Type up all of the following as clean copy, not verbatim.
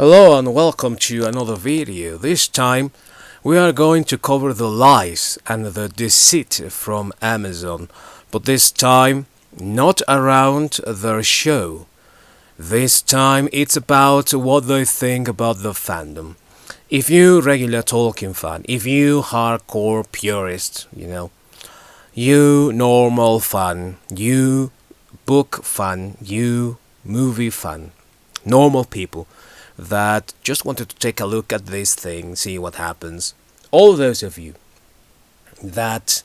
Hello and welcome to another video. This time we are going to cover the lies and the deceit from Amazon, but this time not around their show. This time it's about what they think about the fandom. If you regular Tolkien fan, if you hardcore purist, you normal fan, you book fan, you movie fan, normal people that just wanted to take a look at this thing, see what happens. All those of you that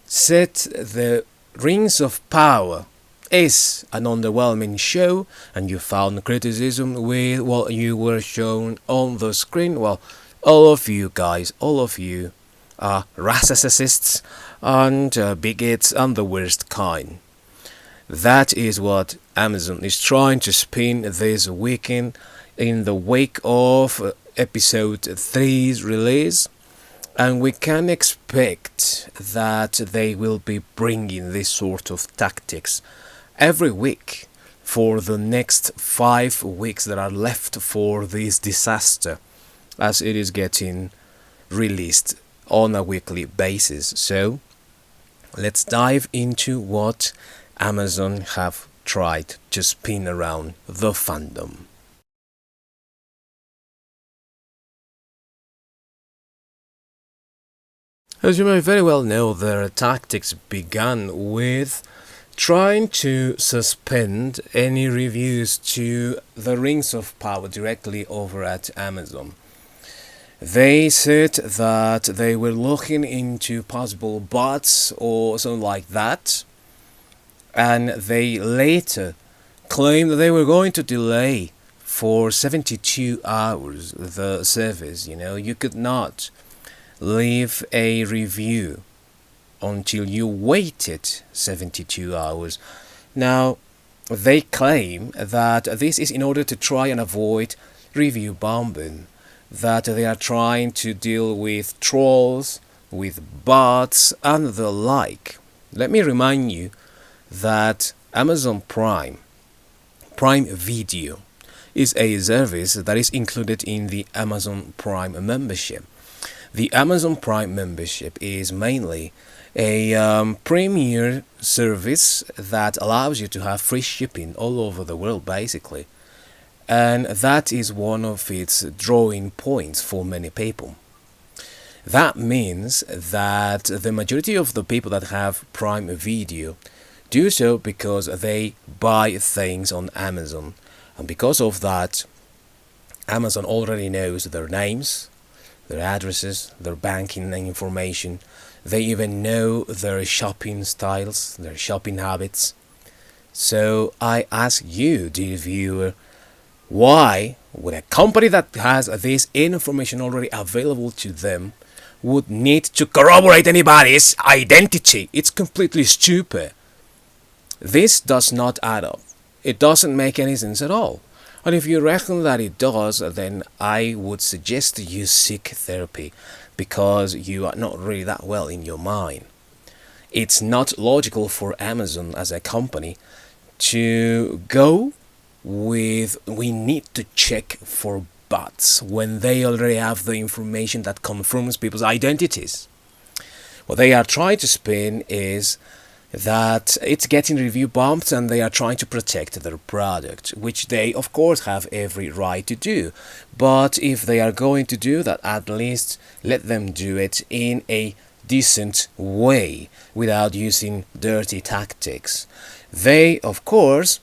said the Rings of Power is an underwhelming show and you found criticism with what you were shown on the screen, well, all of you guys, all of you are racists and bigots and the worst kind. That is what Amazon is trying to spin this weekend in the wake of episode 3's release, and we can expect that they will be bringing this sort of tactics every week for the next 5 weeks that are left for this disaster, as it is getting released on a weekly basis. So let's dive into what Amazon have tried to spin around the fandom. As you may very well know, their tactics began with trying to suspend any reviews to the Rings of Power directly over at Amazon. They said that they were looking into possible bots or something like that, and they later claimed that they were going to delay for 72 hours the service. You could not leave a review until you waited 72 hours. Now, they claim that this is in order to try and avoid review bombing, that they are trying to deal with trolls, with bots and the like. Let me remind you that Amazon Prime Video is a service that is included in the Amazon Prime membership. The Amazon Prime membership is mainly a premier service that allows you to have free shipping all over the world, basically. And that is one of its drawing points for many people. That means that the majority of the people that have Prime Video do so because they buy things on Amazon. And because of that, Amazon already knows their names, their addresses, their banking information. They even know their shopping styles, their shopping habits. So I ask you, dear viewer, why would a company that has this information already available to them would need to corroborate anybody's identity? It's completely stupid. This does not add up. It doesn't make any sense at all. And if you reckon that it does, then I would suggest you seek therapy, because you are not really that well in your mind. It's not logical for Amazon as a company to go with "we need to check for bots" when they already have the information that confirms people's identities. What they are trying to spin is that it's getting review bombed and they are trying to protect their product, which they of course have every right to do. But if they are going to do that, at least let them do it in a decent way without using dirty tactics. They of course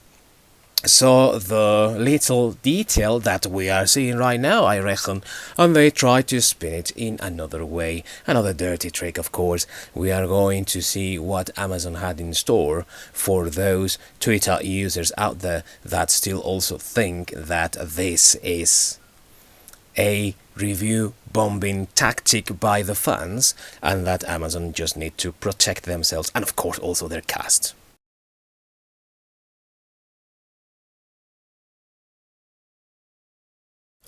saw the little detail that we are seeing right now, I reckon, and they tried to spin it in another way. Another dirty trick, of course. We are going to see what Amazon had in store for those Twitter users out there that still also think that this is a review bombing tactic by the fans and that Amazon just need to protect themselves and of course also their cast.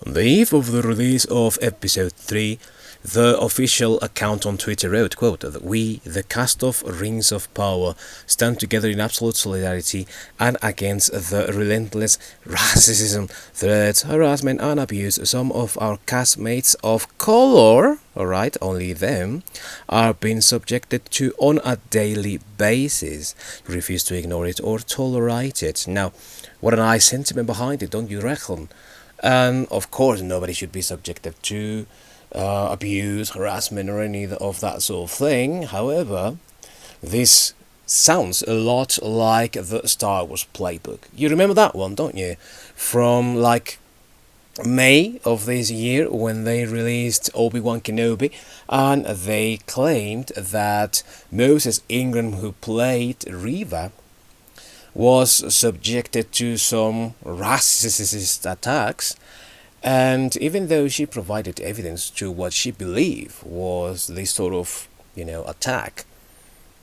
On the eve of the release of episode 3, The official account on Twitter wrote, quote, "We, the cast of Rings of Power, stand together in absolute solidarity and against the relentless racism, threats, harassment and abuse some of our castmates of color, alright, only them, are being subjected to on a daily basis. Refuse to ignore it or tolerate it." Now, what a nice sentiment behind it, don't you reckon? And of course, nobody should be subjected to abuse, harassment, or any of that sort of thing. However, this sounds a lot like the Star Wars playbook. You remember that one, don't you? From like May of this year when they released Obi-Wan Kenobi, and they claimed that Moses Ingram, who played Reva, was subjected to some racist attacks, and even though she provided evidence to what she believed was this sort of, attack,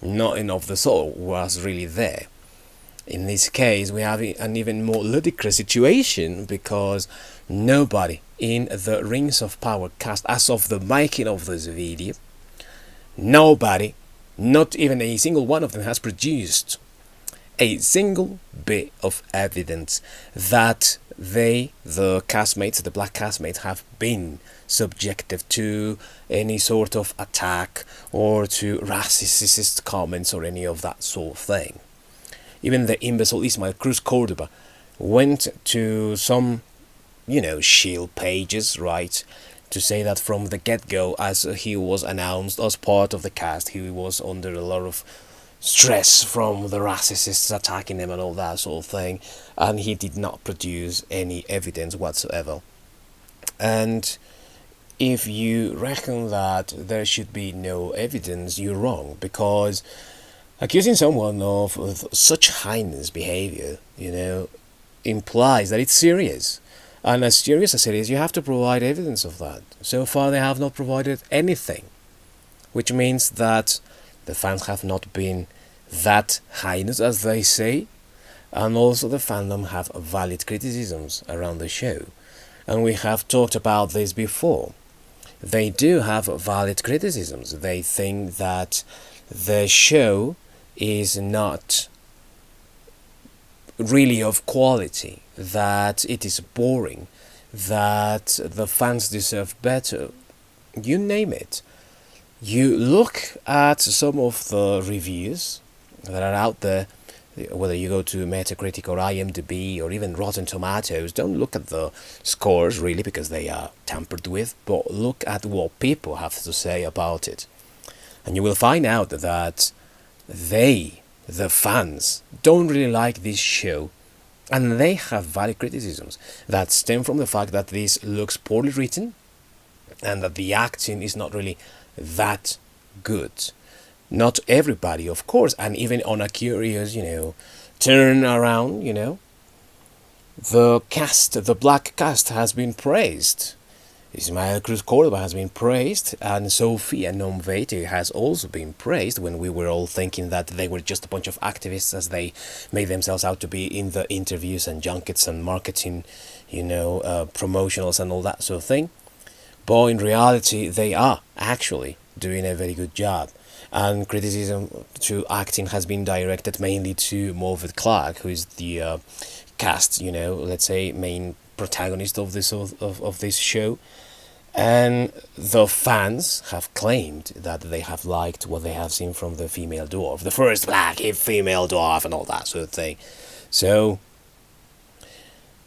nothing of the sort was really there. In this case, we have an even more ludicrous situation because nobody in the Rings of Power cast, as of the making of this video, nobody, not even a single one of them, has produced a single bit of evidence that they, the castmates, the black castmates, have been subjected to any sort of attack or to racist comments or any of that sort of thing. Even the imbecile Ismael Cruz Cordoba went to some, shield pages, right, to say that from the get-go, as he was announced as part of the cast, he was under a lot of stress from the racists attacking him and all that sort of thing, and he did not produce any evidence whatsoever. And if you reckon that there should be no evidence, you're wrong, because accusing someone of such heinous behavior, implies that it's serious. And as serious as it is, you have to provide evidence of that. So far, they have not provided anything, which means that the fans have not been that heinous as they say, and also the fandom have valid criticisms around the show. And we have talked about this before. They do have valid criticisms. They think that the show is not really of quality, that it is boring, that the fans deserve better. You name it. You look at some of the reviews that are out there, whether you go to Metacritic or IMDb or even Rotten Tomatoes. Don't look at the scores really, because they are tampered with, but look at what people have to say about it. And you will find out that they, the fans, don't really like this show, and they have valid criticisms that stem from the fact that this looks poorly written and that the acting is not really that good. Not everybody, of course, and even on a curious, turn around, the cast, the black cast, has been praised. Ismael Cruz Cordoba has been praised, and Sofia Nomvete has also been praised, when we were all thinking that they were just a bunch of activists, as they made themselves out to be in the interviews and junkets and marketing, promotionals and all that sort of thing. But in reality, they are actually doing a very good job. And criticism to acting has been directed mainly to Morfydd Clark, who is the cast, let's say, main protagonist of this show. And the fans have claimed that they have liked what they have seen from the female dwarf, the first black female dwarf, and all that sort of thing. So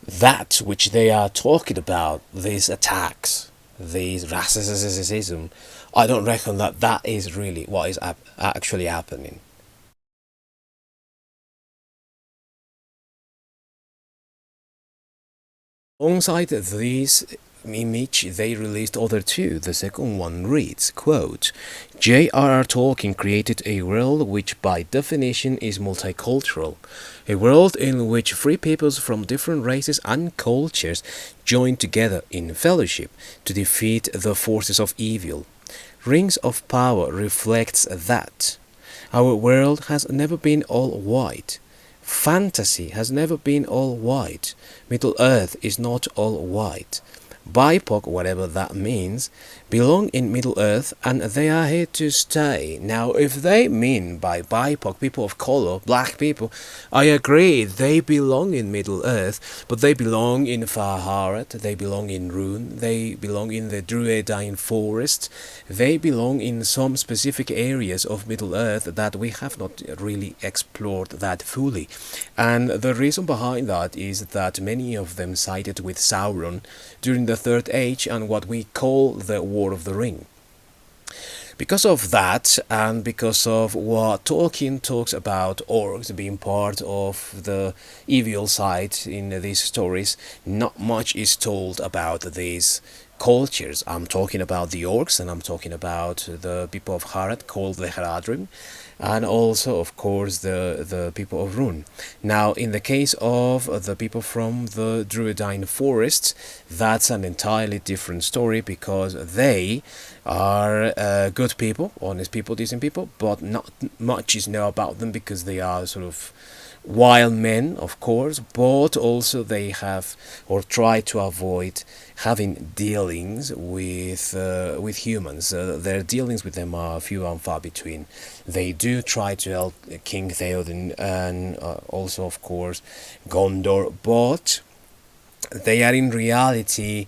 that which they are talking about, these attacks, these racism, I don't reckon that is really what is actually happening. Alongside these image, they released other two. The second one reads, quote, "J.R.R. Tolkien created a world which by definition is multicultural, a world in which free peoples from different races and cultures join together in fellowship to defeat the forces of evil. Rings of Power reflects that. Our world has never been all white. Fantasy has never been all white. Middle Earth is not all white. BIPOC, whatever that means, belong in Middle Earth and they are here to stay. Now, if they mean by BIPOC, people of color, black people, I agree, they belong in Middle Earth, but they belong in Faharat, they belong in Rune, they belong in the Druidine Forest, they belong in some specific areas of Middle Earth that we have not really explored that fully. And the reason behind that is that many of them sided with Sauron during the Third Age and what we call the War of the Ring. Because of that, and because of what Tolkien talks about orcs being part of the evil side in these stories, not much is told about these cultures. I'm talking about the orcs, and I'm talking about the people of Harad called the Haradrim, and also, of course, the people of Rune. Now, in the case of the people from the Druidine Forest, that's an entirely different story because they are good people, honest people, decent people, but not much is known about them because they are sort of wild men, of course, but also they have or try to avoid having dealings with humans. Their dealings with them are few and far between. They do try to help King Theoden and also, of course, Gondor, but they are in reality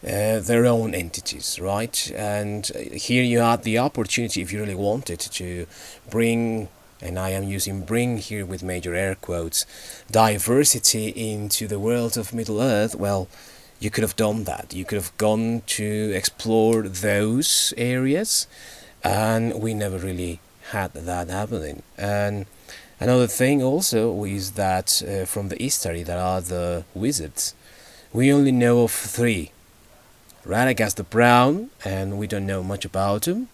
their own entities, right? And here you had the opportunity, if you really wanted, to bring, and I am using bring here with major air quotes, diversity into the world of Middle Earth. Well, you could have done that. You could have gone to explore those areas, and we never really had that happening. And another thing also is that from the history, there are the wizards. We only know of 3. Radagast the Brown, and we don't know much about him.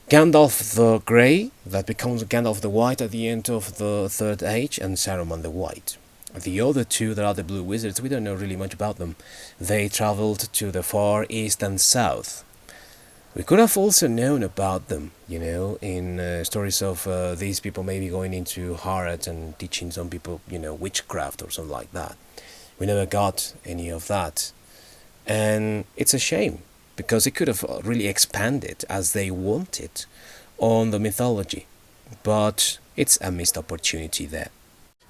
Gandalf the Grey, that becomes Gandalf the White at the end of the Third Age, and Saruman the White. The other 2 that are the Blue Wizards, we don't know really much about them. They travelled to the far east and south. We could have also known about them, you know, in stories of these people maybe going into Harad and teaching some people, you know, witchcraft or something like that. We never got any of that. And it's a shame, because it could have really expanded as they wanted on the mythology. But it's a missed opportunity there.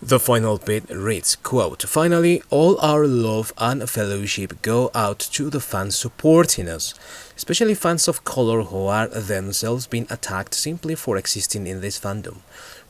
The final bit reads, quote, "Finally, all our love and fellowship go out to the fans supporting us, especially fans of color who are themselves being attacked simply for existing in this fandom.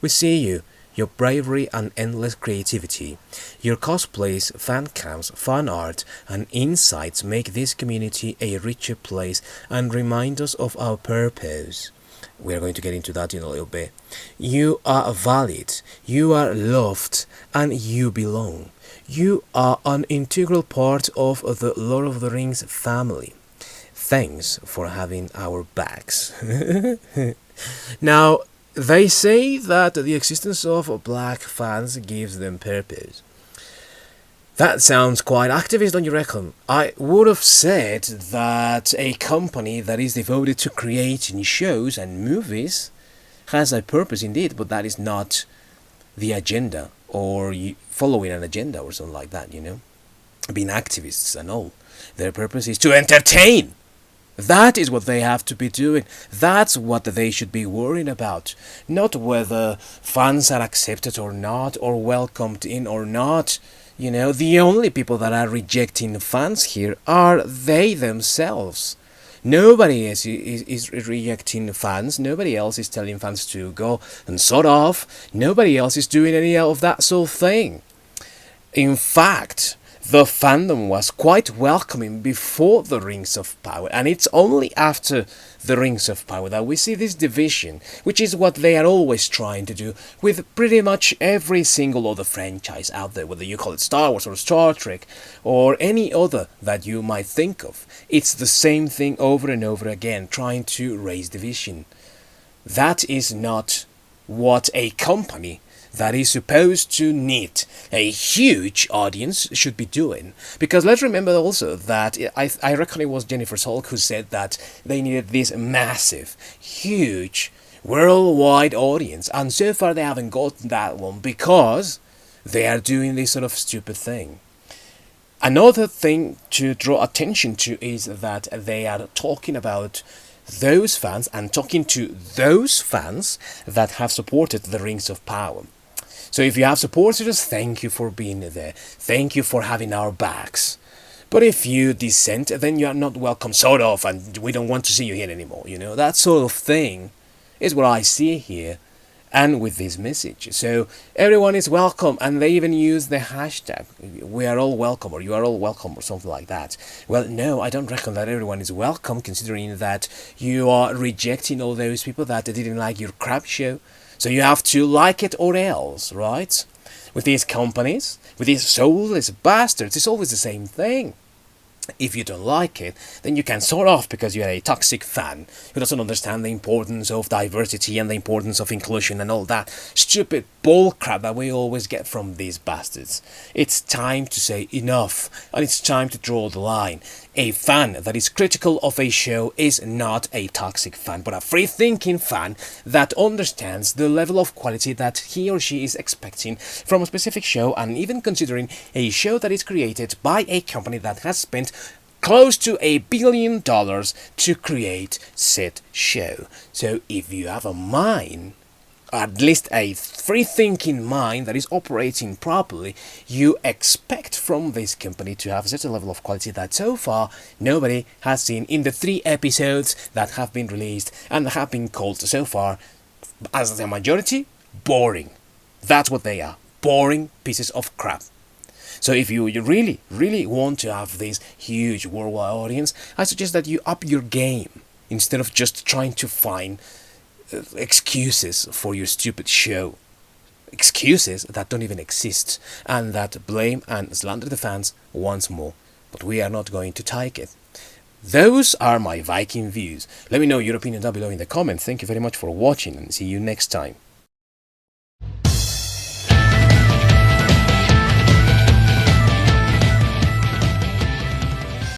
We see you. Your bravery and endless creativity, your cosplays, fan cams, fan art, and insights make this community a richer place and remind us of our purpose." We are going to get into that in a little bit. "You are valid, you are loved, and you belong. You are an integral part of the Lord of the Rings family. Thanks for having our backs." Now, they say that the existence of black fans gives them purpose. That sounds quite activist, don't you reckon? I would have said that a company that is devoted to creating shows and movies has a purpose indeed, but that is not the agenda or following an agenda or something like that, you know? Being activists and all. Their purpose is to entertain. That is what they have to be doing. That's what they should be worrying about. Not whether fans are accepted or not, or welcomed in or not. You know, the only people that are rejecting fans here are they themselves. Nobody is rejecting fans. Nobody else is telling fans to go and sort off. Nobody else is doing any of that sort of thing. In fact, the fandom was quite welcoming before the Rings of Power, and it's only after the Rings of Power that we see this division, which is what they are always trying to do with pretty much every single other franchise out there, whether you call it Star Wars or Star Trek or any other that you might think of. It's the same thing over and over again, trying to raise division. That is not what a company that is supposed to need a huge audience should be doing. Because let's remember also that I reckon it was Jennifer Salk who said that they needed this massive, huge, worldwide audience. And so far they haven't gotten that one because they are doing this sort of stupid thing. Another thing to draw attention to is that they are talking about those fans and talking to those fans that have supported the Rings of Power. So if you have supported us, thank you for being there. Thank you for having our backs. But if you dissent, then you are not welcome, sort of, and we don't want to see you here anymore. You know, that sort of thing is what I see here and with this message. So everyone is welcome, and they even use the hashtag "we are all welcome" or "you are all welcome" or something like that. Well, no, I don't reckon that everyone is welcome, considering that you are rejecting all those people that didn't like your crap show. So you have to like it or else, right? With these companies, with these soulless bastards, it's always the same thing. If you don't like it, then you can sort off because you're a toxic fan who doesn't understand the importance of diversity and the importance of inclusion and all that stupid bullcrap that we always get from these bastards. It's time to say enough, and it's time to draw the line. A fan that is critical of a show is not a toxic fan, but a free-thinking fan that understands the level of quality that he or she is expecting from a specific show, and even considering a show that is created by a company that has spent close to $1 billion to create said show. So if you have a mind, at least a free-thinking mind that is operating properly, you expect from this company to have such a level of quality that so far nobody has seen in the 3 episodes that have been released and have been called so far, as the majority, boring. That's what they are. Boring pieces of crap. So if you really, really want to have this huge worldwide audience, I suggest that you up your game instead of just trying to find excuses for your stupid show. Excuses that don't even exist and that blame and slander the fans once more. But we are not going to take it. Those are my Viking views. Let me know your opinion down below in the comments. Thank you very much for watching, and see you next time.